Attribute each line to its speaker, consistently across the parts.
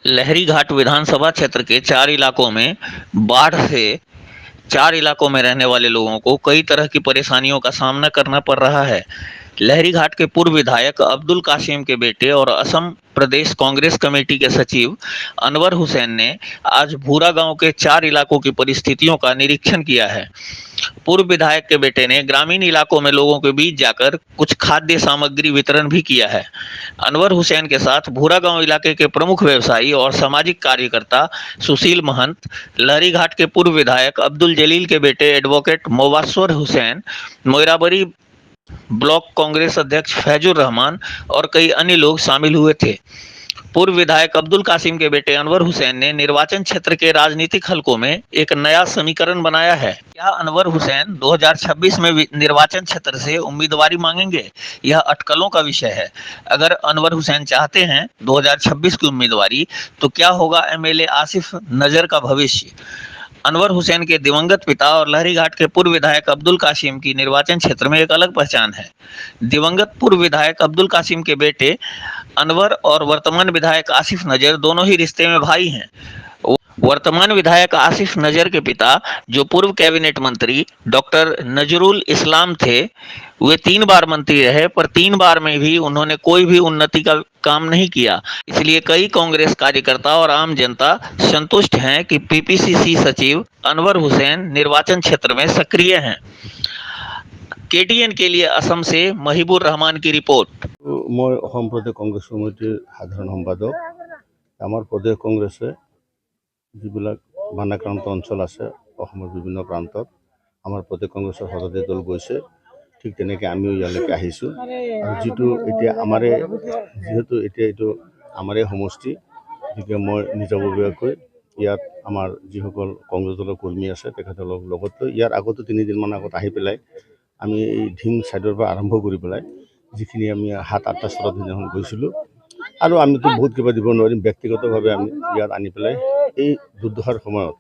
Speaker 1: लहरी घाट विधानसभा क्षेत्र के 4 इलाकों में बाढ़ से 4 इलाकों में रहने वाले लोगों को कई तरह की परेशानियों का सामना करना पड़ रहा है। लहरी घाट के पूर्व विधायक अब्दुल कासिम के बेटे और असम प्रदेश कांग्रेस कमेटी के सचिव अनवर हुसैन ने आज भूरा गांव के 4 इलाकों की परिस्थितियों का निरीक्षण किया है। पूर्व विधायक के बेटे ने ग्रामीण इलाकों में लोगों के बीच जाकर कुछ खाद्य सामग्री वितरण भी किया है। अनवर हुसैन के साथ भूरा गांव इलाके के प्रमुख व्यवसायी और सामाजिक कार्यकर्ता सुशील महंत, लहरी घाट के पूर्व विधायक अब्दुल जलील के बेटे एडवोकेट मोबास्वर हुसैन, मोइराबरी ब्लॉक कांग्रेस अध्यक्ष फैजुर रहमान और कई अन्य लोग शामिल हुए थे। पूर्व विधायक अब्दुल कासिम के बेटे अनवर हुसैन ने निर्वाचन क्षेत्र के राजनीतिक हलकों में एक नया समीकरण बनाया है। क्या अनवर हुसैन 2026 में निर्वाचन क्षेत्र से उम्मीदवारी मांगेंगे? यह अटकलों का विषय है। अगर अनवर हुसैन चाहते हैं 2026 की उम्मीदवारी, तो क्या होगा एमएलए आसिफ नजर का भविष्य? अनवर हुसैन के दिवंगत पिता और लहरी घाट के पूर्व विधायक अब्दुल कासिम की निर्वाचन क्षेत्र में एक अलग पहचान है। दिवंगत पूर्व विधायक अब्दुल कासिम के बेटे अनवर और वर्तमान विधायक आसिफ नजर दोनों ही रिश्ते में भाई हैं। वर्तमान विधायक आसिफ नजर के पिता, जो पूर्व कैबिनेट मंत्री डॉक्टर नजरुल इस्लाम थे, वे 3 बार मंत्री रहे, पर 3 बार में भी उन्होंने कोई भी उन्नति का काम नहीं किया। इसलिए कई कांग्रेस कार्यकर्ता और आम जनता संतुष्ट हैं कि पीपीसीसी सचिव अनवर हुसैन निर्वाचन क्षेत्र में सक्रिय हैं। केटीएन के लिए असम से महिबुर रहमान की रिपोर्ट।
Speaker 2: मैं অসম प्रदेश कांग्रेस कमिटिर साधारण सम्पादक। आमार प्रदेश कांग्रेसे যিবিলাক বানাক্ৰান্ত অঞ্চল আছে অসমৰ বিভিন্ন প্ৰান্তত আমাৰ প্ৰদেশ কংগ্ৰেছৰ সদস্য দল গৈছে, ঠিক তেনেকৈ আমিও ইয়ালৈকে আহিছোঁ। আৰু যিটো এতিয়া যিহেতু এতিয়া এইটো আমাৰে সমষ্টি, গতিকে মই নিজাববীয়াকৈ ইয়াত আমাৰ যিসকল কংগ্ৰেছ দলৰ কৰ্মী আছে তেখেতসকলৰ লগত ইয়াৰ আগতো 3 দিনমান আগত আহি পেলাই আমি এই ঢিং ছাইডৰ পৰা আৰম্ভ কৰি পেলাই যিখিনি আমি 7-8টা স্তৰত দিনাখন গৈছিলোঁ। আৰু আমিতো বহুত কিবা দিব নোৱাৰিম, ব্যক্তিগতভাৱে আমি ইয়াত আনি পেলাই এই দুৰ্দশাৰ সময়ত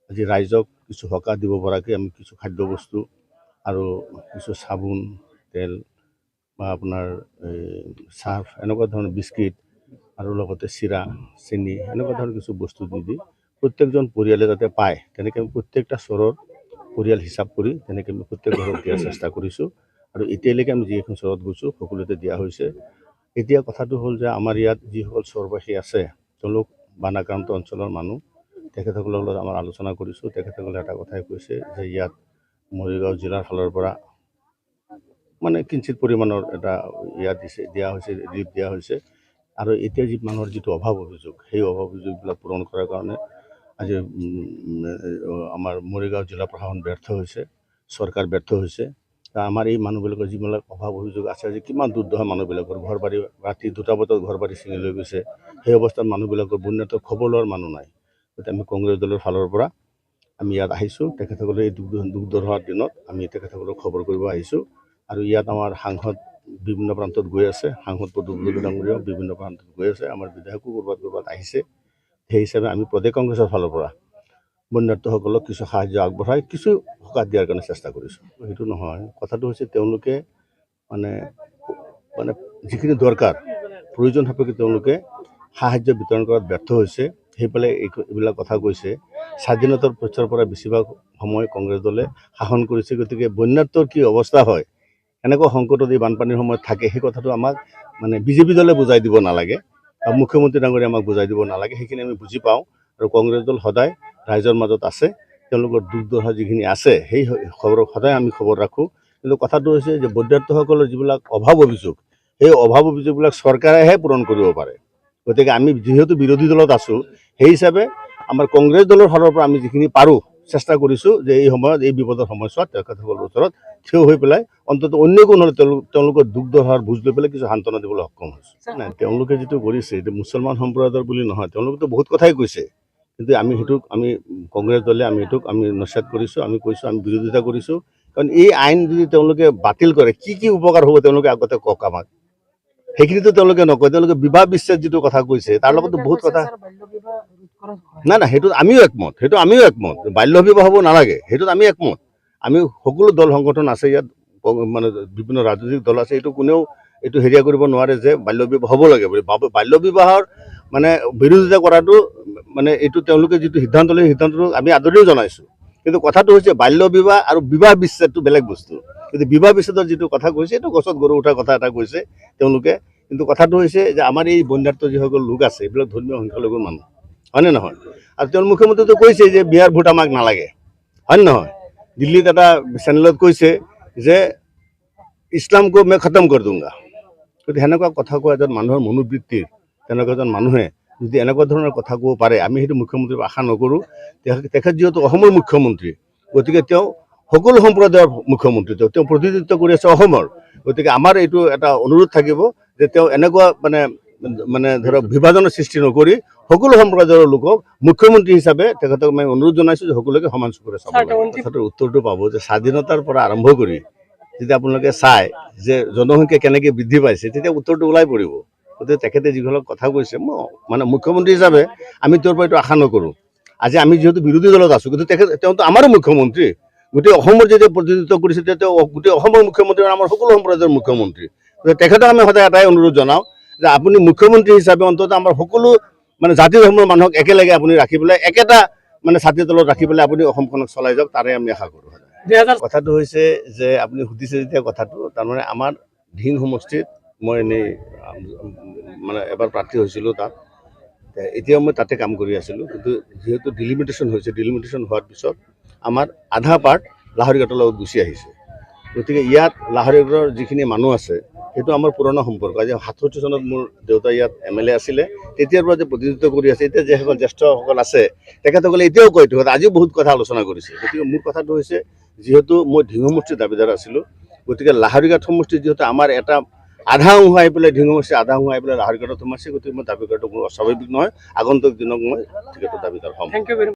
Speaker 2: আজি ৰাইজক কিছু সকাহ দিব পৰাকৈ আমি কিছু খাদ্যবস্তু আৰু কিছু চাবোন, তেল বা আপোনাৰ চাৰ্ফ, এনেকুৱা ধৰণৰ বিস্কিট আৰু লগতে চিৰা, চেনি, এনেকুৱা ধৰণৰ কিছু বস্তু দি প্ৰত্যেকজন পৰিয়ালে যাতে পায়, তেনেকৈ আমি প্ৰত্যেকটা স্তৰৰ পৰিয়াল হিচাপ কৰি তেনেকৈ আমি প্ৰত্যেক ঘৰত দিয়াৰ চেষ্টা কৰিছোঁ। আৰু এতিয়ালৈকে আমি যিখন স্তৰত গৈছোঁ সকলোতে দিয়া হৈছে। এতিয়া কথাটো হ'ল যে আমাৰ ইয়াত যিসকল চৰবাসী আছে তেওঁলোক বানাক্ৰান্ত অঞ্চলৰ মানুহ, তেখেতসকলৰ লগত আমাৰ আলোচনা কৰিছোঁ। তেখেতসকলে এটা কথাই কৈছে যে ইয়াত মৰিগাঁও জিলাৰ ফালৰ পৰা মানে কিঞ্চিত পৰিমাণৰ এটা দিয়া হৈছে ৰিলিফ দিয়া হৈছে। আৰু এতিয়া যি মানুহৰ যিটো অভাৱ অভিযোগ, সেই অভাৱ অভিযোগবিলাক পূৰণ কৰাৰ কাৰণে আজি আমাৰ মৰিগাঁও জিলা প্ৰশাসন ব্যৰ্থ হৈছে, চৰকাৰ ব্যৰ্থ হৈছে। আমাৰ এই মানুহবিলাকৰ যিবিলাক অভাৱ অভিযোগ আছে, আজি কিমান দুৰ্দশা মানুহবিলাকৰ, ঘৰ বাৰী ৰাতি 2টা বজাত ঘৰ বাৰী ছিঙি লৈ গৈছে। সেই অৱস্থাত মানুহবিলাকৰ বন্যাতৰ খবৰ লোৱাৰ মানুহ নাই। গতিকে আমি কংগ্ৰেছ দলৰ ফালৰ পৰা আমি ইয়াত আহিছোঁ। তেখেতসকলে এই দুৰ্দশাৰ দিনত আমি তেখেতসকলক খবৰ কৰিব আহিছোঁ। আৰু ইয়াত আমাৰ সাংসদ বিভিন্ন প্ৰান্তত গৈ আছে, সাংসদ প্ৰদীপ ডাঙৰীয়াও বিভিন্ন প্ৰান্তত গৈ আছে, আমাৰ বিধায়কো ক'ৰবাত আহিছে। সেই হিচাপে আমি প্ৰদেশ কংগ্ৰেছৰ ফালৰ পৰা বন্যাৰ্থসকলক কিছু সাহায্য আগবঢ়াই কিছু সকাহ দিয়াৰ কাৰণে চেষ্টা কৰিছোঁ। সেইটো নহয়, কথাটো হৈছে তেওঁলোকে মানে যিখিনি দৰকাৰ প্ৰয়োজন সাপেক্ষে তেওঁলোকে সাহায্য বিতৰণ কৰাত ব্যৰ্থ হৈছে। সেইফালে এইবিলাক কথা কৈছে। স্বাধীনতাৰ পক্ষৰ পৰা বেছিভাগ সময় কংগ্ৰেছ দলে শাসন কৰিছে, গতিকে বন্যাত্মৰ কি অৱস্থা হয়, এনেকুৱা সংকটত এই বানপানীৰ সময়ত থাকে, সেই কথাটো আমাক বিজেপি দলে বুজাই দিব নালাগে, আৰু মুখ্যমন্ত্ৰী ডাঙৰীয়ে আমাক বুজাই দিব নালাগে। সেইখিনি আমি বুজি পাওঁ। আৰু কংগ্ৰেছ দল সদায় ৰাইজৰ মাজত আছে, তেওঁলোকৰ দুৰ্দশা যিখিনি আছে সেই খবৰক সদায় আমি খবৰ ৰাখোঁ। কিন্তু কথাটো হৈছে যে বন্যাৰ্থসকলৰ যিবিলাক অভাৱ অভিযোগ, সেই অভাৱ অভিযোগবিলাক চৰকাৰেহে পূৰণ কৰিব পাৰে। গতিকে আমি যিহেতু বিৰোধী দলত আছোঁ, সেই হিচাপে আমাৰ কংগ্ৰেছ দলৰ ফালৰ পৰা আমি যিখিনি পাৰোঁ চেষ্টা কৰিছোঁ যে এই সময়ত এই বিপদৰ সময়ছোৱাত তেখেতসকলৰ ওচৰত থিয় হৈ পেলাই অন্ততঃ অন্য কোনো হ'লে তেওঁলোকৰ দুৰ্দশাৰ বুজ লৈ পেলাই কিছু সান্তনা দিবলৈ সক্ষম হৈছোঁ। নাই, তেওঁলোকে যিটো কৰিছে এইটো মুছলমান সম্প্ৰদায়ৰ বুলি নহয়, তেওঁলোকেতো বহুত কথাই কৈছে, কিন্তু আমি কংগ্ৰেছ দলে আমি নস্যাৎ কৰিছোঁ। আমি কৈছোঁ আমি বিৰোধিতা কৰিছোঁ, কাৰণ এই আইন যদি তেওঁলোকে বাতিল কৰে কি উপকাৰ হ'ব তেওঁলোকে আগতে কওক আমাক। সেইখিনিতো তেওঁলোকে নকয়। তেওঁলোকে বিবাহ বিচ্ছেদ যিটো কথা কৈছে তাৰ লগতো বহুত কথা নাই, সেইটোত আমিও একমত। বাল্য বিবাহ হ'ব নালাগে, সেইটোত আমি একমত। আমি সকলো দল সংগঠন আছে ইয়াত, বিভিন্ন ৰাজনৈতিক দল আছে, কোনেও এইটো হেৰিয়া কৰিব নোৱাৰে যে বাল্য বিবাহ হ'ব লাগে বুলি। বাল্য বিবাহৰ মানে বিৰোধিতা কৰাটো মানে এইটো তেওঁলোকে যিটো সিদ্ধান্ত লয় সিদ্ধান্তটো আমি আদৰণি জনাইছোঁ। কিন্তু কথাটো হৈছে বাল্য বিবাহ আৰু বিবাহ বিচ্ছেদটো বেলেগ বস্তু। কিন্তু বিবাহ বিচ্ছেদৰ যিটো কথা কৈছে এইটো গছত গৰু উঠাৰ কথা এটা কৈছে তেওঁলোকে। কিন্তু কথাটো হৈছে যে আমাৰ এই বন্যাৰ্ত যিসকল লোক আছে এইবিলাক ধৰ্মীয় সংখ্যালঘুৰ মানুহ, হয়নে নহয়? আৰু তেওঁৰ মুখ্যমন্ত্ৰীটো কৈছে যে বিয়াৰ ভোট আমাক নালাগে, হয়নে নহয়? দিল্লীত এটা চেনেলত কৈছে যে ইছলামকো মই খতম কৰি দুংগা। গতিকে সেনেকুৱা কথা কোৱা এজন মানুহৰ মনোবৃত্তিৰ তেনেকুৱা এজন মানুহে যদি এনেকুৱা ধৰণৰ কথা ক'ব পাৰে, আমি সেইটো মুখ্যমন্ত্ৰীৰ আশা নকৰোঁ। তেখেত যিহেতু অসমৰ মুখ্যমন্ত্ৰী, গতিকে তেওঁ সকলো সম্প্ৰদায়ৰ মুখ্যমন্ত্ৰী, তেওঁ প্ৰতিনিধিত্ব কৰি আছে অসমৰ। গতিকে আমাৰ এইটো এটা অনুৰোধ থাকিব যে তেওঁ এনেকুৱা মানে ধৰক বিভাজনৰ সৃষ্টি নকৰি সকলো সম্প্ৰদায়ৰ লোকক মুখ্যমন্ত্ৰী হিচাপে তেখেতক মই অনুৰোধ জনাইছোঁ যে সকলোকে সমান চকুৰে চাব লাগে। কথাটোৰ উত্তৰটো পাব যে স্বাধীনতাৰ পৰা আৰম্ভ কৰি যেতিয়া আপোনালোকে চায় যে জনসংখ্যা কেনেকৈ বৃদ্ধি পাইছে, তেতিয়া উত্তৰটো ওলাই পৰিব। গতিকে তেখেতে যিবিলাক কথা কৈছে, মই মানে মুখ্যমন্ত্ৰী হিচাপে আমি তেওঁৰ পৰা এইটো আশা নকৰোঁ। আজি আমি যিহেতু বিৰোধী দলত আছোঁ, কিন্তু তেওঁতো আমাৰো মুখ্যমন্ত্ৰী। গোটেই অসমৰ যেতিয়া প্ৰতিনিধিত্ব কৰিছে তেতিয়া তেওঁ গোটেই অসমৰ মুখ্যমন্ত্ৰী আমাৰ সকলো সম্প্ৰদায়ৰ মুখ্যমন্ত্ৰী। গতিকে তেখেতক আমি সদায় এটাই অনুৰোধ জনাওঁ যে আপুনি মুখ্যমন্ত্ৰী হিচাপে অন্ততঃ আমাৰ সকলো মানে জাতি ধৰ্মৰ মানুহক একেলগে আপুনি ৰাখি পেলাই একেটা মানে ছাতিৰ তলত ৰাখি পেলাই আপুনি অসমখনক চলাই যাওক, তাৰে আমি আশা কৰোঁ। কথাটো হৈছে যে আপুনি সুধিছে যেতিয়া কথাটো, তাৰমানে আমাৰ ধিং সমষ্টিত মই এনেই মানে এবাৰ প্ৰাৰ্থী হৈছিলোঁ তাত, এতিয়াও মই তাতে কাম কৰি আছিলোঁ। কিন্তু যিহেতু ডিলিমিটেশ্যন হৈছে, ডিলিমিটেশ্যন হোৱাৰ পিছত আমাৰ আধা পাৰ্ট লাহৰীঘাটৰ লগত গুচি আহিছে। গতিকে ইয়াত লাহৰীঘাটৰ যিখিনি মানুহ আছে সেইটো আমাৰ পুৰণা সম্পৰ্ক। আজি ৭৭ চনত মোৰ দেউতা ইয়াত MLA আছিলে, তেতিয়াৰ পৰা যে প্ৰতিনিধিত্ব কৰি আছে, এতিয়া যিসকল জ্যেষ্ঠসকল আছে তেখেতসকলে এতিয়াও কয়, আজিও বহুত কথা আলোচনা কৰিছে। গতিকে মোৰ কথাটো হৈছে যিহেতু মই ধিং সমষ্টিৰ দাবীদাৰ আছিলোঁ, গতিকে লাহৰীঘাট সমষ্টিত যিহেতু আমাৰ এটা আধা অংশ আহি পেলাই ধিং সমষ্টি আধা অংশ আহি পেলাই লাহৰীঘাটত সোমাইছে, গতিকে মই দাবী কৰাটো কোনো অস্বাভাৱিক নহয়। আগন্তুক দিনক মই টিকেটৰ দাবীদাৰ হ'ম।